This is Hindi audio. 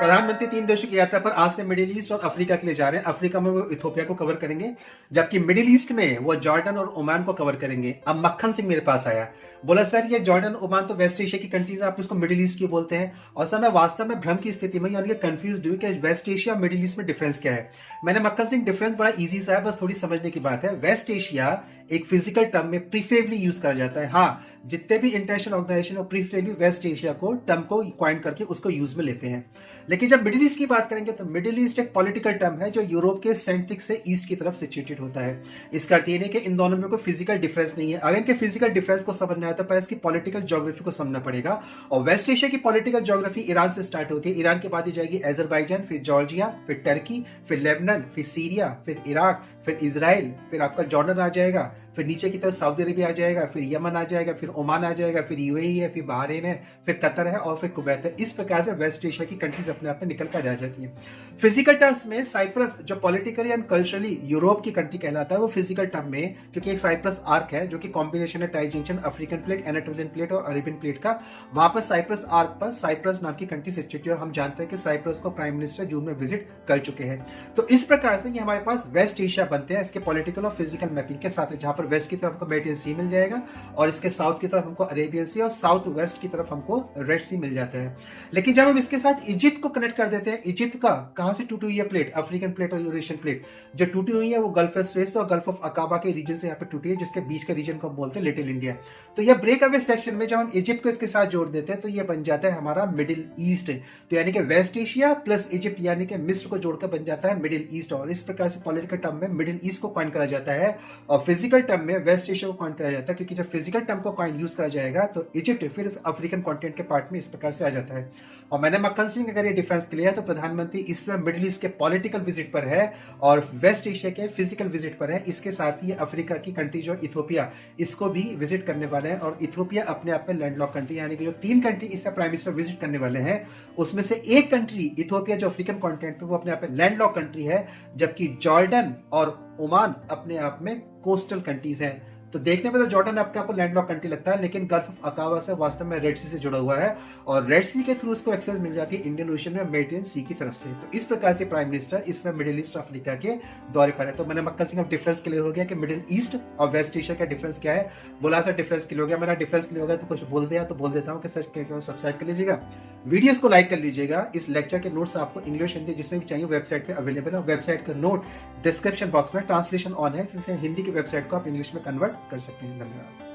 प्रधानमंत्री 3 देशों की यात्रा पर आज से मिडिल ईस्ट और अफ्रीका के लिए जा रहे हैं। अफ्रीका में वो इथोपिया को कवर करेंगे, जबकि मिडिल ईस्ट में वो जॉर्डन और ओमान को कवर करेंगे। अब मक्खन सिंह मेरे पास आया, बोला सर ये जॉर्डन ओमान तो वेस्ट एशिया की कंट्रीज है, आप उसको मिडिल ईस्ट क्यों बोलते हैं? और सर मैं वास्तव में भ्रम की स्थिति में यानी कंफ्यूज हुई कि वेस्ट एशिया और मिडिल ईस्ट में डिफरेंस क्या है। मैंने मक्खन सिंह डिफरेंस बड़ा ईजी सा है, बस थोड़ी समझने की बात है। वेस्ट एशिया एक फिजिकल टर्म में प्रीफरेबली यूज करा जाता है। हाँ, जितने भी इंटरनेशनल ऑर्गेनाइजेशन और प्रीफरेबली वेस्ट एशिया को टर्म को क्वाइन करके उसको यूज में लेते हैं। लेकिन जब मिडिल ईस्ट की बात करेंगे तो मिडिल ईस्ट एक पॉलिटिकल टर्म है जो यूरोप के सेंट्रिक से ईस्ट की तरफ सिचुएटेड होता है। इसका अर्थ ये नहीं कि इन दोनों में कोई फिजिकल डिफरेंस नहीं है। अगर इनके फिजिकल डिफरेंस को समझना है तो पहले इसकी पॉलिटिकल ज्योग्राफी को समझना पड़ेगा। और वेस्ट एशिया की पॉलिटिकल ज्योग्राफी ईरान से स्टार्ट होती है। ईरान के बाद ही जाएगी अजरबैजान, फिर जॉर्जिया, फिर टर्की, फिर लेबनान, फिर सीरिया, फिर इराक, फिर इजराइल, फिर आपका जॉर्डन आ जाएगा, फिर नीचे की तरफ सऊदी अरेबिया आ जाएगा, फिर यमन आ जाएगा, फिर ओमान आ जाएगा, फिर यूएई है, फिर बहरीन है, फिर कतर है और फिर कुवैत है। इस प्रकार से वेस्ट एशिया की कंट्रीज अपने आप में निकल कर आ जाती है। फिजिकल टर्म्स में साइप्रस जो पॉलिटिकली एंड कल्चरली यूरोप की कंट्री कहलाता है, वो फिजिकल टर्म में क्योंकि एक साइप्रस आर्क है जो कि कॉम्बिनेशन है tie junction African plate, Anatolian plate और अरेबियन प्लेट का। वहां पर साइप्रस आर्क पर साइप्रस नाम की कंट्री सिचुएटेड है और हम जानते हैं कि साइप्रस को प्राइम मिनिस्टर जून में विजिट कर चुके हैं। तो इस प्रकार से ये हमारे पास वेस्ट एशिया बनते हैं इसके पॉलिटिकल और फिजिकल मैपिंग के साथ, जहां पर वेस्ट की तरफ हमको मेडिटेरियन सी मिल जाएगा और इसके साउथ की तरफ हमको अरेबियन सी और साउथ वेस्ट की तरफ हमको रेड सी मिल जाता है। लेकिन जब हम इसके साथ इजिप्ट को कनेक्ट कर देते हैं, इजिप्ट का कहां से टूटी हुई है प्लेट? अफ्रीकन प्लेट और यूरेशियन प्लेट जो टूटी हुई है वो गल्फ ऑफ सुएज और गल्फ ऑफ अकाबा के रीजन से यहाँ पे टूटी है, जिसके बीच के रीजन को हम बोलते हैं लिटिल इंडिया। तो यह ब्रेक अवे सेक्शन में जब हम इजिप्ट को इसके साथ जोड़ देते हैं तो यह बन जाता है हमारा मिडिल ईस्ट। तो यानी कि वेस्ट एशिया प्लस इजिप्ट यानी कि मिस्र को जोड़कर बन जाता है मिडिल ईस्ट। और इस प्रकार से पॉलिटिकल टर्म में मिडिल ईस्ट को कॉइन करा जाता है और फिजिकल टर्म में वेस्ट एशिया को कॉइन करा जाता है, क्योंकि जब फिजिकल टर्म को कॉइन यूज करा जाएगा तो इजिप्ट फिर अफ्रीकन कॉन्टिनेंट के पार्ट में इस प्रकार से आ जाता है। और मैंने मक्खन सिंह अगर ये डिफरेंस क्लियर है तो प्रधानमंत्री इस समय मिडिल ईस्ट के पॉलिटिकल विजिट पर है और वेस्ट एशिया के फिजिकल विजिट पर है। इसके साथ ही अफ्रीका की कंट्री जो इथोपिया, इसको भी विजिट करने वाले हैं। और इथोपिया अपने आप में लैंडलॉक कंट्री, यानी कि जो 3 कंट्री इससे प्राइम मिनिस्टर विजिट करने वाले हैं उसमें से एक कंट्री इथोपिया जो अफ्रीकन कॉन्टिनेंट पे वो अपने आप में लैंडलॉक कंट्री है, जबकि जॉर्डन और ओमान अपने आप में कोस्टल कंट्रीज हैं। तो देखने में तो जॉर्डन आपको लैंडलॉक कंट्री लगता है, लेकिन गल्फ ऑफ अकाबा से वास्तव में रेड सी से जुड़ा हुआ है और रेड सी के थ्रू उसको एक्सेस मिल जाती है इंडियन ओशन में मेडिटेरियन सी की तरफ से। तो इस प्रकार से प्राइम मिनिस्टर इस समय मिडिल ईस्ट अफ्रीका के दौरे पर है। तो मैंने मक्खन सिंह डिफरेंस क्लियर हो गया कि मिडिल ईस्ट और वेस्ट एशिया का डिफरेंस क्या है। बोला सर डिफरेंस क्लियर हो गया, मेरा डिफरेंस क्लियर हो गया तो कुछ बोल दिया तो बोल देता हूँ कि सर सब्सक्राइब कर लीजिएगा, वीडियोस को लाइक कर लीजिएगा। इस लेक्चर के नोट्स आपको इंग्लिश हिंदी जिसमें भी चाहिए वेबसाइट पे अवेलेबल है। वेबसाइट का नोट डिस्क्रिप्शन बॉक्स में ट्रांसलेशन ऑन है, हिंदी की वेबसाइट को आप इंग्लिश में कन्वर्ट कर सकते हैं। धन्यवाद।